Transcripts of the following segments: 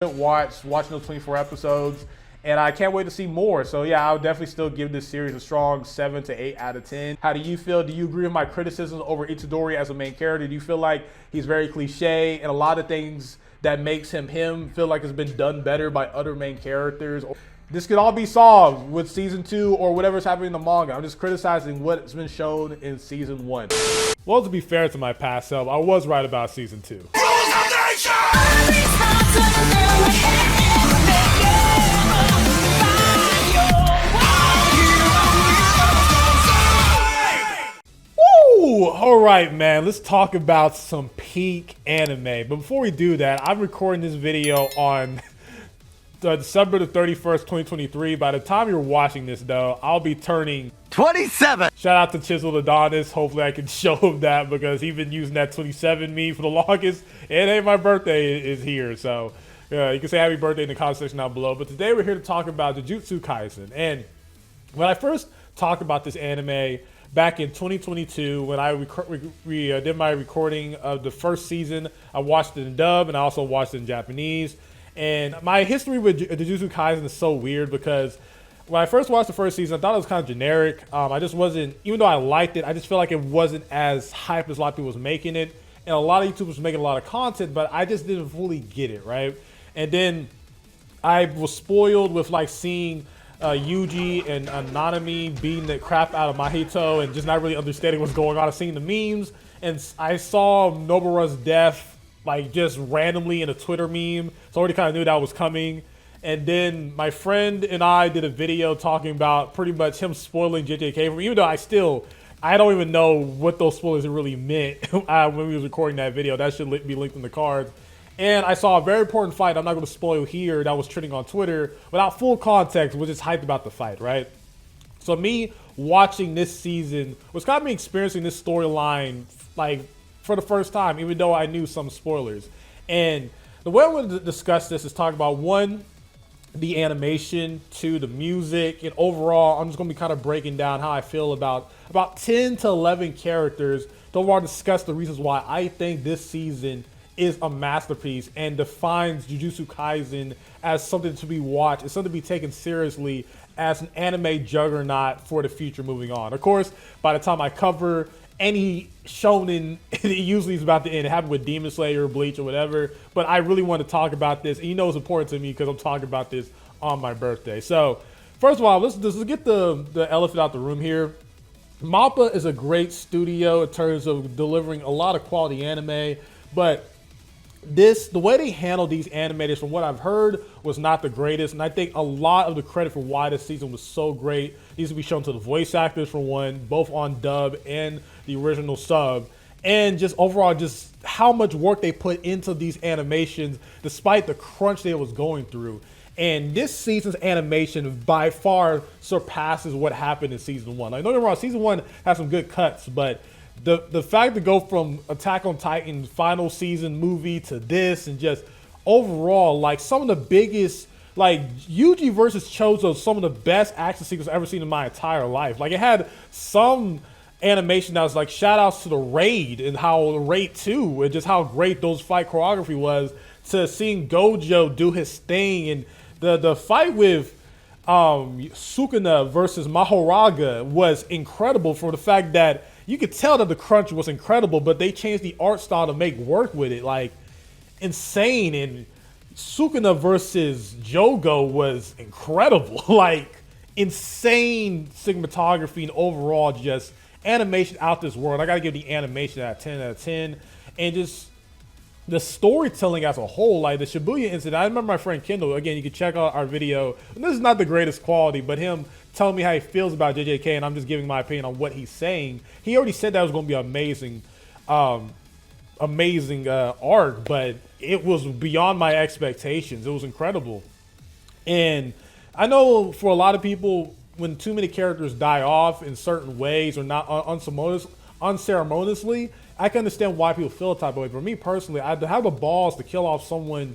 watching those 24 episodes, and I can't wait to see more. So yeah, I would definitely still give this series a strong 7 to 8 out of 10. How do you feel? Do you agree with my criticisms over Itadori as a main character? Do you feel like he's very cliche and a lot of things that makes him feel like it's been done better by other main characters? This could all be solved with season 2 or whatever's happening in the manga. I'm just criticizing what's been shown in season 1. Well, to be fair to my past self, I was right about season 2. All right, man, let's talk about some peak anime. But before we do that, I'm recording this video on December the 31st, 2023. By the time you're watching this, though, I'll be turning 27. Shout out to Chiseled Adonis. Hopefully I can show him that because he's been using that 27 meme for the longest. And hey, my birthday is here. So you can say happy birthday in the comment section down below. But today we're here to talk about Jujutsu Kaisen. And when I first talked about this anime back in 2022, when I did my recording of the first season, I watched it in dub and I also watched it in Japanese. And my history with Jujutsu Kaisen is so weird because when I first watched the first season, I thought it was kind of generic. I just wasn't, even though I liked it, I just felt like it wasn't as hype as a lot of people was making it. And a lot of YouTubers was making a lot of content, but I just didn't fully get it, right? And then I was spoiled with like seeing Yuji and Nanami beating the crap out of Mahito and just not really understanding what's going on. I've seen the memes, and I saw Nobara's death like just randomly in a Twitter meme, so I already kind of knew that was coming. And then my friend and I did a video talking about pretty much him spoiling JJK for me, even though I don't even know what those spoilers really meant when we was recording that video. That should be linked in the cards. And I saw a very important fight I'm not going to spoil here that was trending on Twitter without full context, was just hyped about the fight, right? So me watching this season was kind of me experiencing this storyline like for the first time, even though I knew some spoilers. And the way I'm going to discuss this is talk about, one, the animation, two, the music, and overall I'm just going to be kind of breaking down how I feel about 10 to 11 characters to overall discuss the reasons why I think this season is a masterpiece and defines Jujutsu Kaisen as something to be watched. It's something to be taken seriously as an anime juggernaut for the future moving on. Of course, by the time I cover any shonen, it usually is about to end. It happened with Demon Slayer, Bleach, or whatever. But I really want to talk about this. And you know it's important to me because I'm talking about this on my birthday. So first of all, let's get the elephant out the room here. MAPPA is a great studio in terms of delivering a lot of quality anime, but the way they handle these animators, from what I've heard, was not the greatest. And I think a lot of the credit for why this season was so great needs to be shown to the voice actors, for one, both on dub and the original sub. And just overall, just how much work they put into these animations, despite the crunch they was going through. And this season's animation by far surpasses what happened in season 1. Like, don't get me wrong, season 1 has some good cuts, but the fact to go from Attack on Titan final season movie to this, and just overall, like some of the biggest, like Yuji versus Chozo, some of the best action sequences I've ever seen in my entire life. Like, it had some animation that was like shout outs to the Raid and how the Raid 2 and just how great those fight choreography was, to seeing Gojo do his thing, and the fight with Sukuna versus Mahoraga was incredible for the fact that you could tell that the crunch was incredible, but they changed the art style to make work with it. Like, insane. And Sukuna versus Jogo was incredible. Like, insane cinematography and overall just animation out this world. I gotta give the animation a 10 out of 10. And just the storytelling as a whole, like the Shibuya incident. I remember my friend Kendall, again, you can check out our video. And this is not the greatest quality, but him telling me how he feels about JJK, and I'm just giving my opinion on what he's saying. He already said that was going to be amazing, amazing arc, but it was beyond my expectations. It was incredible. And I know for a lot of people, when too many characters die off in certain ways or not unceremoniously, I can understand why people feel a type of way. For me personally, I have the balls to kill off someone.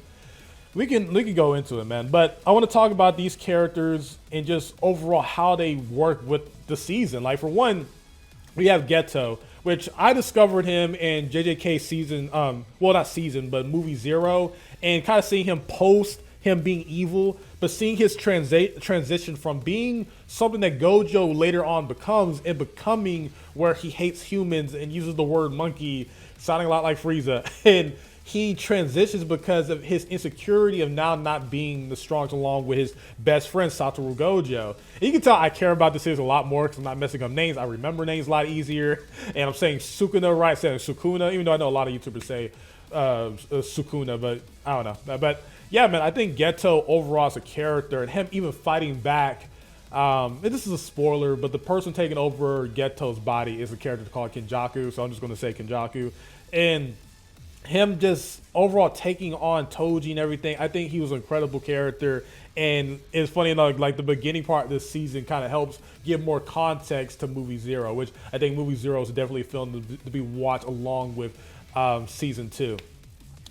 We can go into it, man. But I want to talk about these characters and just overall how they work with the season. Like, for one, we have Geto, which I discovered him in JJK season, well, not season, but movie 0, and kind of seeing him post him being evil, but seeing his transition from being something that Gojo later on becomes and becoming where he hates humans and uses the word monkey, sounding a lot like Frieza. And he transitions because of his insecurity of now not being the strongest, along with his best friend Satoru Gojo. And you can tell I care about this series a lot more because I'm not messing up names. I remember names a lot easier, and I'm saying Sukuna right, saying Sukuna, even though I know a lot of YouTubers say Sukuna, but I don't know. But yeah, man, I think Geto overall as a character and him even fighting back. And this is a spoiler, but the person taking over Geto's body is a character called Kenjaku, so I'm just going to say Kenjaku. And him just overall taking on Toji and everything, I think he was an incredible character. And it's funny enough, like the beginning part of this season kind of helps give more context to movie 0, which I think movie 0 is definitely a film to be watched along with season 2.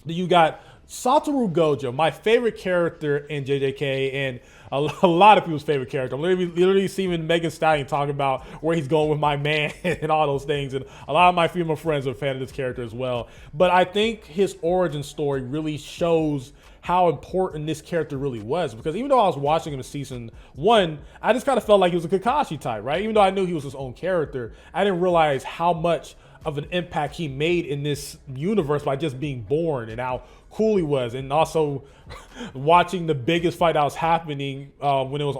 Then you got Satoru Gojo, my favorite character in JJK, and a lot of people's favorite character. I'm literally seeing Megan Stallion talk about where he's going with my man and all those things, and a lot of my female friends are a fan of this character as well. But I think his origin story really shows how important this character really was, because even though I was watching him in season 1, I just kind of felt like he was a Kakashi type, right? Even though I knew he was his own character, I didn't realize how much of an impact he made in this universe by just being born, and how cool he was. And also watching the biggest fight that was happening when it was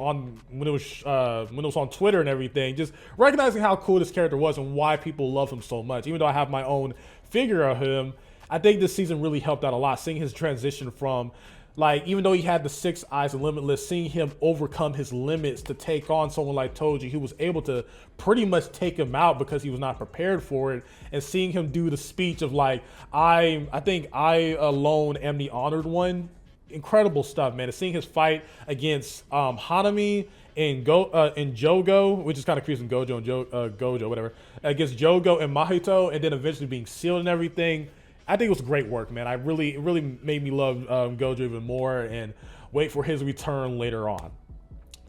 on Twitter and everything, just recognizing how cool this character was and why people love him so much. Even though I have my own figure of him, I think this season really helped out a lot, seeing his transition from, like, even though he had the 6 eyes and limitless, seeing him overcome his limits to take on someone like Toji, who was able to pretty much take him out because he was not prepared for it, and seeing him do the speech of like, I think I alone am the honored one. Incredible stuff, man. And seeing his fight against Hanami and Jogo, which is kind of confusing, Gojo and Gojo, whatever, against Jogo and Mahito, and then eventually being sealed and everything. I think it was great work, man. It really made me love Gojo even more and wait for his return later on.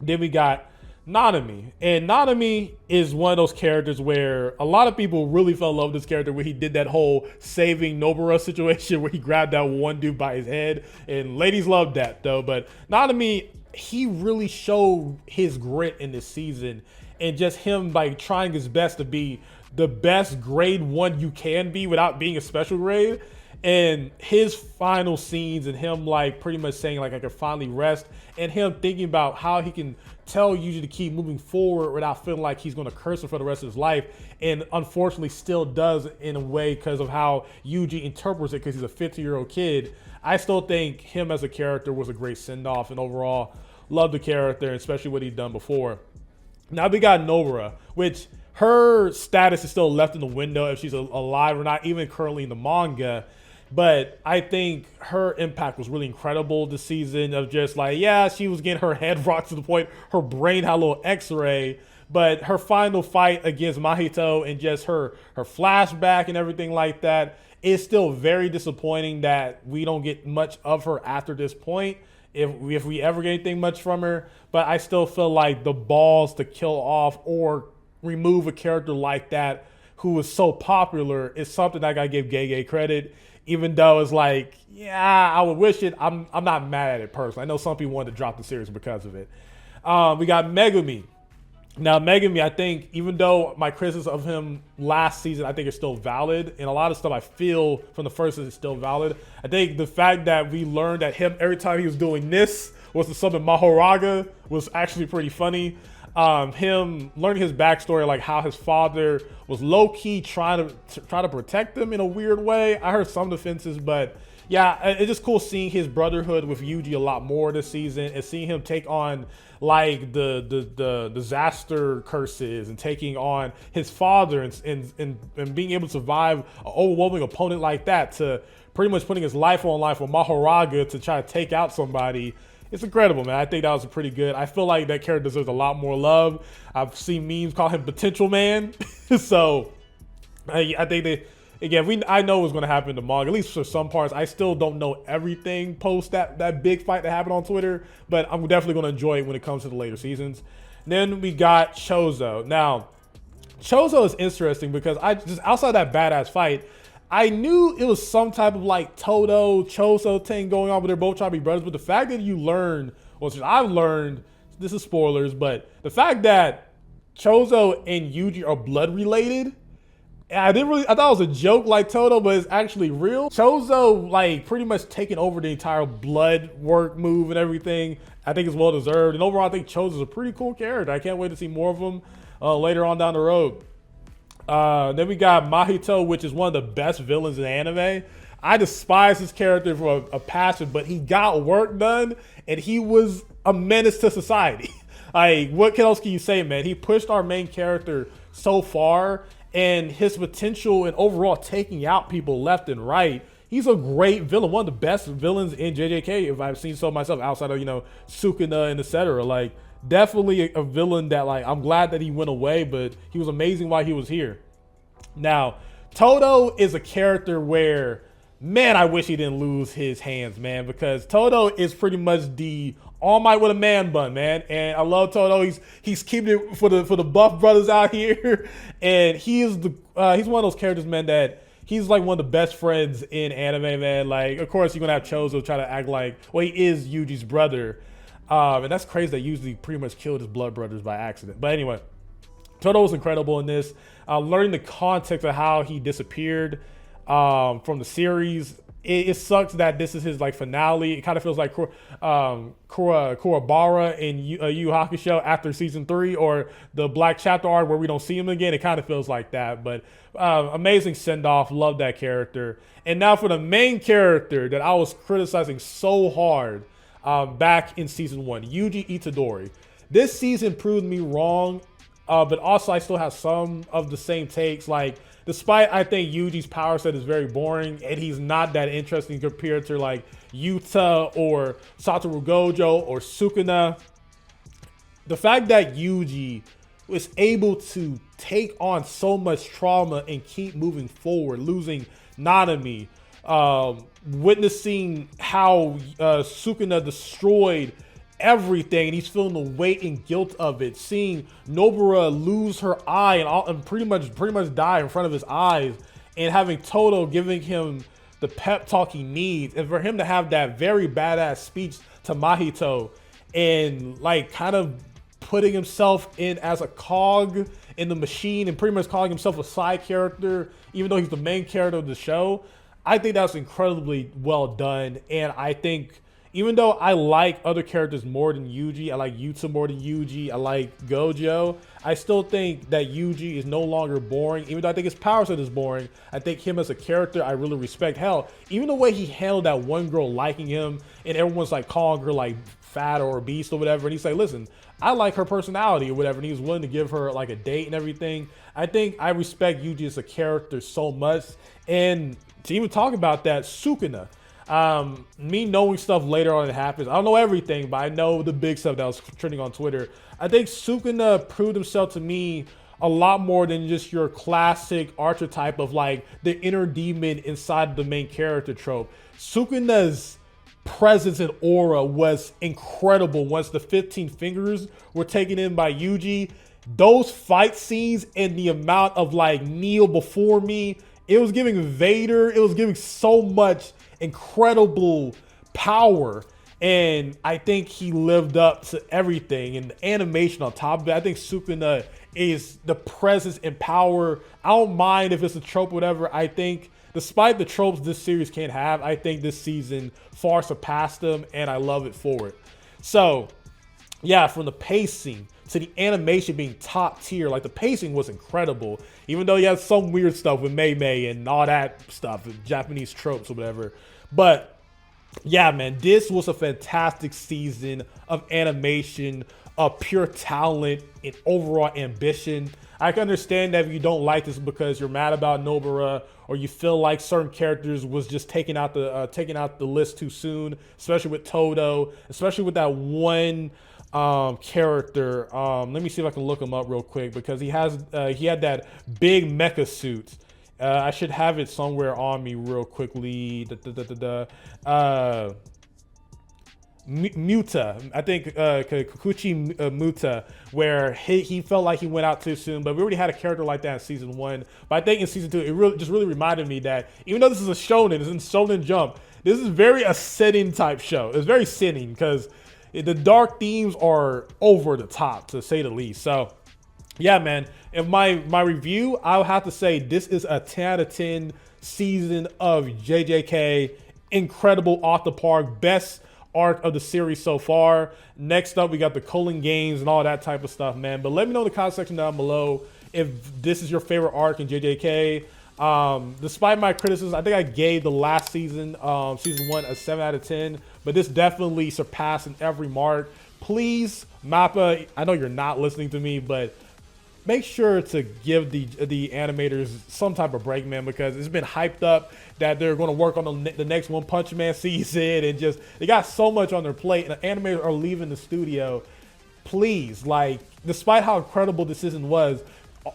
Then we got Nanami. And Nanami is one of those characters where a lot of people really fell in love with this character, where he did that whole saving Nobara situation where he grabbed that one dude by his head. And ladies loved that, though. But Nanami, he really showed his grit in this season, and just him like trying his best to be the best grade 1 you can be without being a special grade. And his final scenes and him like pretty much saying like I can finally rest, and him thinking about how he can tell Yuji to keep moving forward without feeling like he's going to curse him for the rest of his life, and unfortunately still does in a way because of how Yuji interprets it, because he's a 50-year-old kid. I still think him as a character was a great send-off, and overall love the character, especially what he'd done before. Now we got Nobara, which her status is still left in the window if she's alive or not, even currently in the manga. But I think her impact was really incredible this season, of just like, yeah, she was getting her head rocked to the point her brain had a little x-ray. But her final fight against Mahito and just her flashback and everything like that is still very disappointing that we don't get much of her after this point, if we ever get anything much from her. But I still feel like the balls to kill off or remove a character like that who was so popular is something I gotta give Gege credit, even though it's like, yeah, I would wish it. I'm not mad at it personally. I know some people wanted to drop the series because of it. We got Megumi. Now Megumi, I think, even though my criticism of him last season, I think is still valid, and a lot of stuff I feel from the first season is still valid. I think the fact that we learned that him, every time he was doing this, was to summon Mahoraga, was actually pretty funny. Him learning his backstory, like how his father was low-key trying to protect him in a weird way. I heard some defenses, but yeah, it's just cool seeing his brotherhood with Yuji a lot more this season, and seeing him take on like the disaster curses, and taking on his father, and being able to survive an overwhelming opponent like that, to pretty much putting his life on life with Mahoraga to try to take out somebody. It's incredible, man. I think that was pretty good. I feel like that character deserves a lot more love. I've seen memes call him Potential Man. So I think that, again, I know what's going to happen in the manga, at least for some parts. I still don't know everything post that big fight that happened on Twitter, but I'm definitely going to enjoy it when it comes to the later seasons. Then we got Chozo. Now, Chozo is interesting because I just outside that badass fight, I knew it was some type of like Todo Chozo thing going on, but they're both trying to be brothers. But the fact that you learn, well, I've learned, this is spoilers, but the fact that Chozo and Yuji are blood related, I thought it was a joke like Todo, but it's actually real. Chozo like pretty much taking over the entire blood work move and everything. I think it's well deserved. And overall, I think Chozo's a pretty cool character. I can't wait to see more of him later on down the road. Then we got Mahito, which is one of the best villains in anime. I despise his character for a passion, but he got work done and he was a menace to society. Like, what else can you say, man? He pushed our main character so far, and his potential and overall taking out people left and right. He's a great villain, one of the best villains in JJK, if I've seen so myself, outside of, Sukuna and etc. Like, definitely a villain that, like, I'm glad that he went away, but he was amazing while he was here. Now, Todo is a character where, man, I wish he didn't lose his hands, man, because Todo is pretty much the All Might with a man bun, man. And I love Todo. He's keeping it for the buff brothers out here, and he's one of those characters, man, that he's like one of the best friends in anime, man. Like, of course, you're gonna have Chozo try to act like, well, he is Yuji's brother, and that's crazy that Yuji pretty much killed his blood brothers by accident. But anyway, Todo was incredible in this. Learning the context of how he disappeared from the series. It sucks that this is his like finale. It kind of feels like Kuwabara in Yu Yu Hakusho after season 3, or the Black Chapter arc where we don't see him again. It kind of feels like that, but amazing send off. Love that character. And now for the main character that I was criticizing so hard back in season 1, Yuji Itadori. This season proved me wrong, but also I still have some of the same takes. Like, despite I think Yuji's power set is very boring and he's not that interesting compared to like Yuta or Satoru Gojo or Sukuna, the fact that Yuji was able to take on so much trauma and keep moving forward, losing Nanami, witnessing how Sukuna destroyed everything and he's feeling the weight and guilt of it, seeing Nobara lose her eye and pretty much die in front of his eyes, and having Todo giving him the pep talk he needs, and for him to have that very badass speech to Mahito and like kind of putting himself in as a cog in the machine and pretty much calling himself a side character even though he's the main character of the show. I think that's incredibly well done. And I think even though I like other characters more than Yuji, I like Yuta more than Yuji, I like Gojo, I still think that Yuji is no longer boring. Even though I think his power set is boring, I think him as a character, I really respect. Hell, even the way he handled that one girl liking him and everyone's like calling her like fat or obese or whatever, and he's like, listen, I like her personality or whatever, and he was willing to give her like a date and everything. I think I respect Yuji as a character so much. And to even talk about that, Sukuna, me knowing stuff later on that happens, I don't know everything, but I know the big stuff that was trending on Twitter. I think Sukuna proved himself to me a lot more than just your classic archetype of like the inner demon inside the main character trope. Sukuna's presence and aura was incredible. Once the 15 fingers were taken in by Yuji, those fight scenes and the amount of like kneel before me, it was giving Vader, it was giving so much incredible power, and I think he lived up to everything. And the animation on top of it, I think Sukuna is the presence and power. I don't mind if it's a trope or whatever. I think despite the tropes this series can't have, I think this season far surpassed them, and I love it for it. So yeah, from the pacing to the animation being top tier, like the pacing was incredible, even though you had some weird stuff with Mei Mei and all that stuff, Japanese tropes or whatever. But yeah, man, this was a fantastic season of animation, of pure talent and overall ambition. I can understand that if you don't like this because you're mad about Nobara, or you feel like certain characters was just taking out the list too soon, especially with Todo, especially with that one character. Let me see if I can look him up real quick, because he had that big mecha suit. I should have it somewhere on me real quickly. Muta, I think Kikuchi Muta, where he felt like he went out too soon, but we already had a character like that in season 1. But I think in season 2, it really reminded me that even though this is a shonen, it's in Shonen Jump, this is very a sinning type show. It's very sinning because the dark themes are over the top, to say the least. So yeah, man, in my review, I'll have to say this is a 10 out of 10 season of JJK. Incredible, off the park, best arc of the series so far. Next up, we got the Culling Games and all that type of stuff, man. But let me know in the comment section down below if this is your favorite arc in JJK. Despite my criticism, I think I gave the last season, season 1, a 7 out of 10. But this definitely surpassed in every mark. Please, Mappa, I know you're not listening to me, but make sure to give the animators some type of break, man, because it's been hyped up that they're going to work on the next One Punch Man season, and just they got so much on their plate, and the animators are leaving the studio. Please, like, despite how incredible this season was,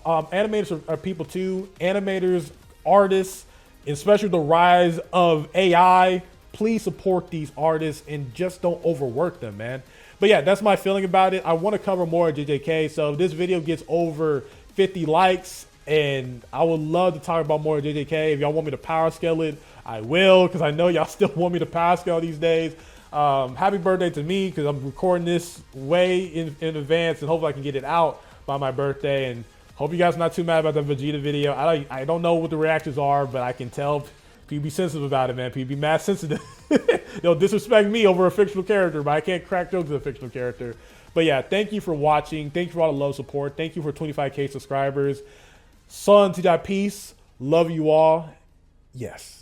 animators are people too. Animators, artists, especially the rise of AI. Please support these artists and just don't overwork them, man. But yeah, that's my feeling about it. I want to cover more of JJK. So if this video gets over 50 likes, and I would love to talk about more of JJK. If y'all want me to power scale it, I will, because I know y'all still want me to power scale these days. Happy birthday to me, because I'm recording this way in advance, and hopefully I can get it out by my birthday. And hope you guys are not too mad about the Vegeta video. I don't know what the reactions are, but I can tell people be sensitive about it, man. People be mad sensitive. They'll disrespect me over a fictional character, but I can't crack jokes with a fictional character. But yeah, thank you for watching. Thank you for all the love, support. Thank you for 25K subscribers. SonTJ, peace. Love you all. Yes.